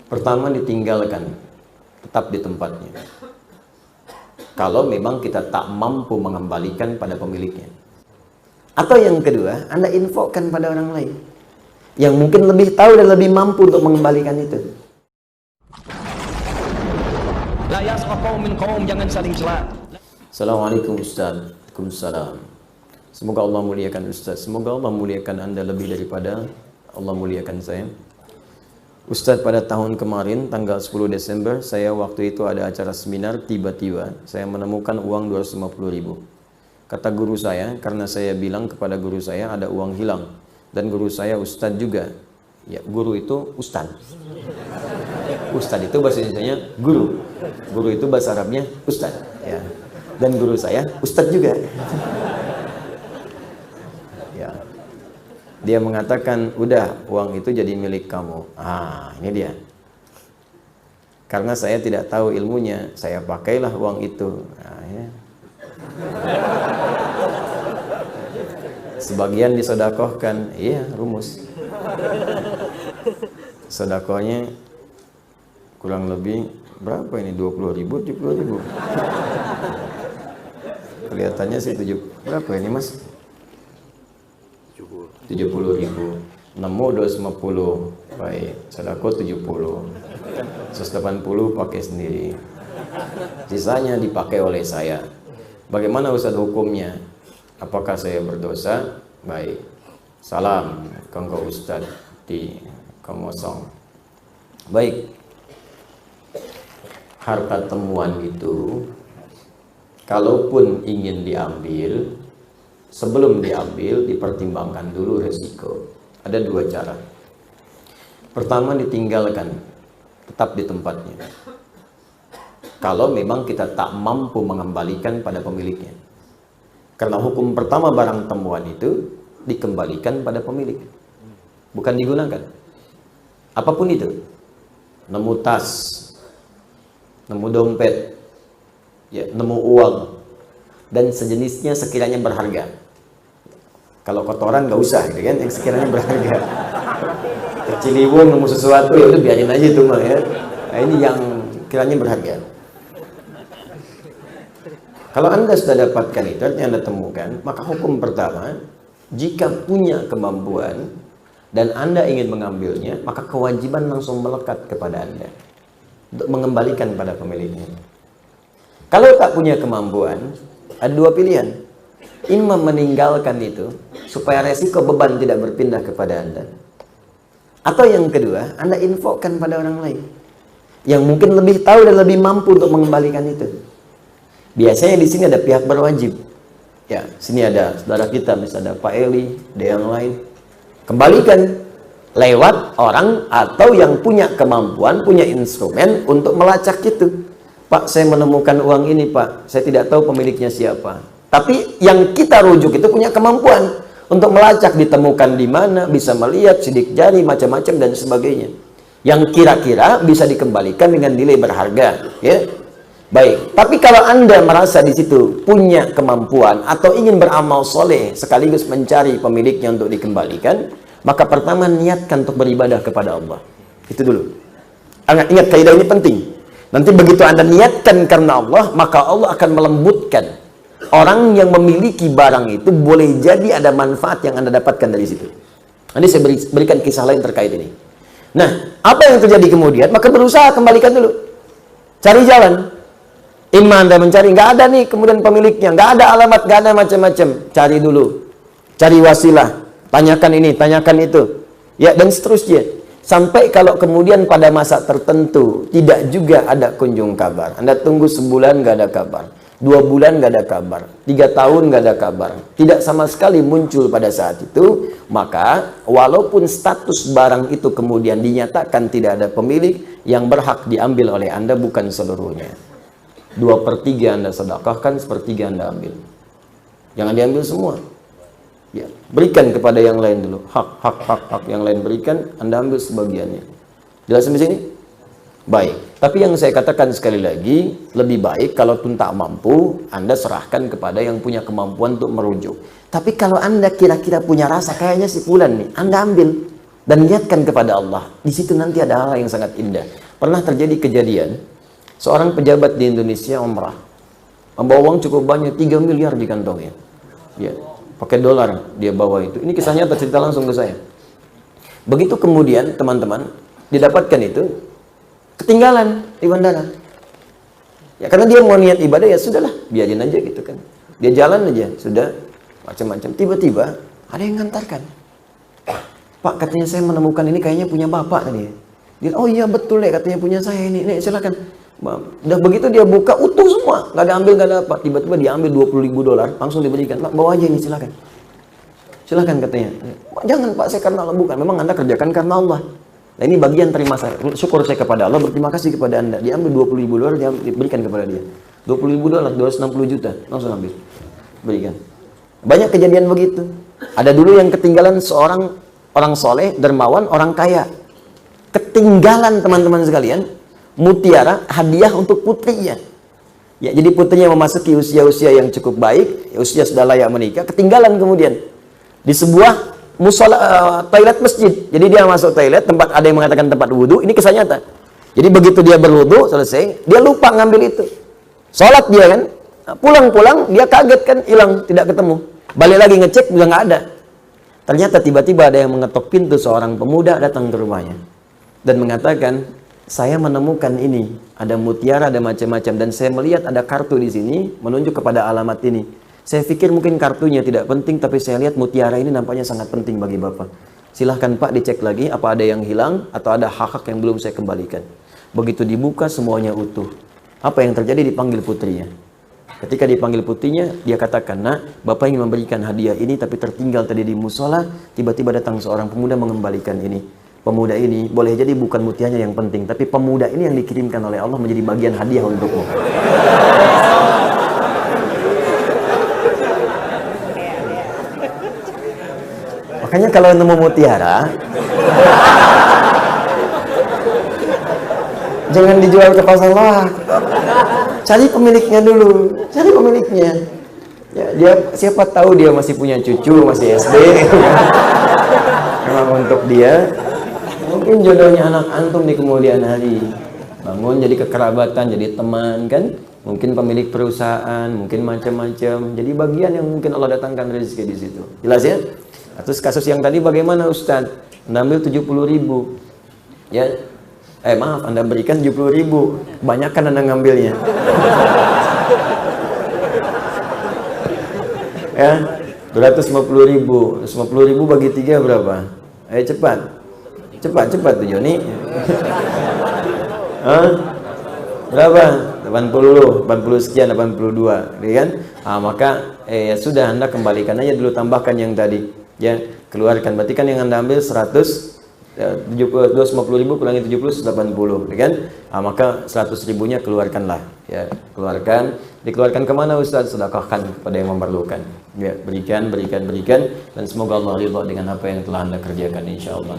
Pertama, ditinggalkan, tetap di tempatnya. Kalau memang kita tak mampu mengembalikan pada pemiliknya. Atau yang kedua, Anda infokan pada orang lain yang mungkin lebih tahu dan lebih mampu untuk mengembalikan itu. La yasqa qaumin qaum, jangan saling cela. Assalamualaikum Ustaz. Waalaikumsalam. Semoga Allah muliakan Ustaz. Semoga Allah muliakan Anda lebih daripada Allah muliakan saya. Ustaz, pada tahun kemarin tanggal 10 Desember saya waktu itu ada acara seminar, tiba-tiba saya menemukan uang 250.000. Kata guru saya, karena saya bilang kepada guru saya ada uang hilang, dan guru saya Ustaz juga. Ya, guru itu Ustaz. Ustaz itu bahasa Indonesianya guru. Guru itu bahasa Arabnya Ustaz. Ya. Dan guru saya Ustaz juga. Ya. Dia mengatakan, udah, uang itu jadi milik kamu. Ah, ini dia. Karena saya tidak tahu ilmunya, saya pakailah uang itu. Nah, ya. Sebagian disodakohkan. Iya, rumus. Sodakohnya kurang lebih berapa ini? 20.000, 70.000. Kelihatannya sih 7. Berapa ini, Mas? 70.000. Nemu 250. Baik, sedekah 70. 180 pakai sendiri. Sisanya dipakai oleh saya. Bagaimana Ustaz hukumnya? Apakah saya berdosa? Baik. Salam kanggo Ustaz di Kongosong. Baik. Harta temuan itu kalaupun ingin diambil, sebelum diambil dipertimbangkan dulu resiko. Ada dua cara. Pertama, ditinggalkan, tetap di tempatnya. Kalau memang kita tak mampu mengembalikan pada pemiliknya. Karena hukum pertama barang temuan itu dikembalikan pada pemilik, bukan digunakan. Apapun itu. Nemu tas, nemu dompet, ya, nemu uang dan sejenisnya sekiranya berharga. Kalau kotoran nggak usah, gitu kan, yang sekiranya berharga. Ciliwung nemu sesuatu, ya udah biarin aja itu mah, ya. Nah, ini yang kiranya berharga. Kalau Anda sudah dapatkan itu, artinya Anda temukan, maka hukum pertama, jika punya kemampuan dan Anda ingin mengambilnya, maka kewajiban langsung melekat kepada Anda untuk mengembalikan pada pemiliknya. Kalau tak punya kemampuan, ada dua pilihan. Imam meninggalkan itu supaya resiko beban tidak berpindah kepada Anda. Atau yang kedua, Anda infokan pada orang lain yang mungkin lebih tahu dan lebih mampu untuk mengembalikan itu. Biasanya di sini ada pihak berwajib. Ya, sini ada saudara kita, misalnya ada Pak Eli, ada yang lain. Kembalikan lewat orang atau yang punya kemampuan, punya instrumen untuk melacak itu. Pak, saya menemukan uang ini, Pak. Saya tidak tahu pemiliknya siapa. Tapi yang kita rujuk itu punya kemampuan untuk melacak, ditemukan di mana, bisa melihat sidik jari, macam-macam dan sebagainya. Yang kira-kira bisa dikembalikan dengan nilai berharga, ya. Baik, tapi kalau Anda merasa di situ punya kemampuan atau ingin beramal soleh sekaligus mencari pemiliknya untuk dikembalikan, maka pertama niatkan untuk beribadah kepada Allah. Itu dulu. Ingat, kaidah ini penting. Nanti begitu Anda niatkan karena Allah, maka Allah akan melembutkan. Orang yang memiliki barang itu boleh jadi ada manfaat yang Anda dapatkan dari situ. Nanti saya berikan kisah lain terkait ini. Nah, apa yang terjadi kemudian? Maka berusaha kembalikan dulu. Cari jalan. Iman Anda mencari, nggak ada nih kemudian pemiliknya, nggak ada alamat, nggak ada macam-macam. Cari dulu. Cari wasilah. Tanyakan ini, tanyakan itu. Ya, dan seterusnya. Sampai kalau kemudian pada masa tertentu tidak juga ada kunjung kabar. Anda tunggu sebulan nggak ada kabar. 2 bulan nggak ada kabar, 3 tahun nggak ada kabar, tidak sama sekali muncul pada saat itu, maka walaupun status barang itu kemudian dinyatakan tidak ada pemilik, yang berhak diambil oleh Anda bukan seluruhnya. 2/3 Anda sedekahkan, 1/3 Anda ambil. Jangan diambil semua. Ya, berikan kepada yang lain dulu. Hak yang lain berikan, Anda ambil sebagiannya. Jelas sampai sini? Baik. Tapi yang saya katakan sekali lagi, lebih baik kalau pun tak mampu, Anda serahkan kepada yang punya kemampuan untuk merujuk. Tapi kalau Anda kira-kira punya rasa, kayaknya si fulan nih, Anda ambil. dan niatkan kepada Allah. Di situ nanti ada hal yang sangat indah. Pernah terjadi kejadian, seorang pejabat di Indonesia umrah, membawa uang cukup banyak, 3 miliar di kantongnya. Ya, pakai dolar dia bawa itu. Ini kisahnya tercerita langsung ke saya. Begitu kemudian teman-teman didapatkan itu, ketinggalan di bandara. Ya karena dia mau niat ibadah, ya sudahlah, biarin aja gitu kan. Dia jalan aja, sudah macam-macam. Tiba-tiba ada yang ngantarkan. Pak, katanya saya menemukan ini kayaknya punya bapak tadi. Dia, oh iya betul ya, katanya punya saya ini. Nih silakan. Udah begitu dia buka utuh semua, nggak ada ambil, nggak ada apa. Tiba-tiba dia ambil 20.000 dolar, langsung diberikan. Pak, bawa aja ini, silakan. Silakan katanya. Jangan Pak, saya karena Allah, bukan. Memang Anda kerjakan karena Allah. Nah ini bagian terima saya. Syukur saya kepada Allah, berterima kasih kepada Anda. Dia ambil 20.000 dolar, dia diberikan kepada dia. 20.000 dolar, 260 juta, langsung ambil. Berikan. Banyak kejadian begitu. Ada dulu yang ketinggalan seorang orang soleh, dermawan, orang kaya. Ketinggalan teman-teman sekalian, mutiara, hadiah untuk putrinya. Ya, jadi putrinya memasuki usia-usia yang cukup baik, usia sudah layak menikah, ketinggalan kemudian di sebuah musola, toilet masjid. Jadi dia masuk toilet, tempat ada yang mengatakan tempat wudhu, ini kisah nyata. Jadi begitu dia berwudhu selesai, dia lupa ngambil itu. Sholat dia kan, pulang-pulang dia kaget kan, hilang, tidak ketemu. Balik lagi ngecek, udah nggak ada. Ternyata tiba-tiba ada yang mengetok pintu, seorang pemuda datang ke rumahnya dan mengatakan, saya menemukan ini, ada mutiara, ada macam-macam, dan saya melihat ada kartu di sini menunjuk kepada alamat ini. Saya pikir mungkin kartunya tidak penting, tapi saya lihat mutiara ini nampaknya sangat penting bagi Bapak. Silahkan Pak dicek lagi apa ada yang hilang atau ada hak-hak yang belum saya kembalikan. Begitu dibuka semuanya utuh. Apa yang terjadi? Dipanggil putrinya. Ketika dipanggil putrinya, dia katakan, nak, Bapak ingin memberikan hadiah ini, tapi tertinggal tadi di musola, tiba-tiba datang seorang pemuda mengembalikan ini. Pemuda ini, boleh jadi bukan mutiaranya yang penting, tapi pemuda ini yang dikirimkan oleh Allah menjadi bagian hadiah untukmu. Makanya kalau nemu mutiara, jangan dijual ke pasar lah. Cari pemiliknya dulu, cari pemiliknya. Ya, dia siapa tahu dia masih punya cucu, masih SD. Memang untuk dia, mungkin jodohnya anak antum di kemudian hari. Bangun jadi kekerabatan, jadi teman kan? Mungkin pemilik perusahaan, mungkin macam-macam. Jadi bagian yang mungkin Allah datangkan rezeki di situ. Jelas ya? Terus kasus yang tadi bagaimana Ustadz? Anda ambil 70.000. Ya. Maaf, Anda berikan 70.000. Banyakkan Anda ngambilnya. Ya, 250.000. 250.000 bagi 3 berapa? Ayo cepat. Cepat tuh Joni. Berapa? 80 sekian, 82, ya kan? Maka ya sudah, Anda kembalikan aja dulu, tambahkan yang tadi. Ya, keluarkan. Berarti kan yang Anda ambil 250.000 kurangi 70, 80, ya kan? Maka 100.000-nya keluarkanlah. Ya, keluarkan. Dikeluarkan kemana Ustaz? Sedekahkan kepada yang memerlukan. Ya, berikan, dan semoga Allah ridha dengan apa yang telah Anda kerjakan insyaallah.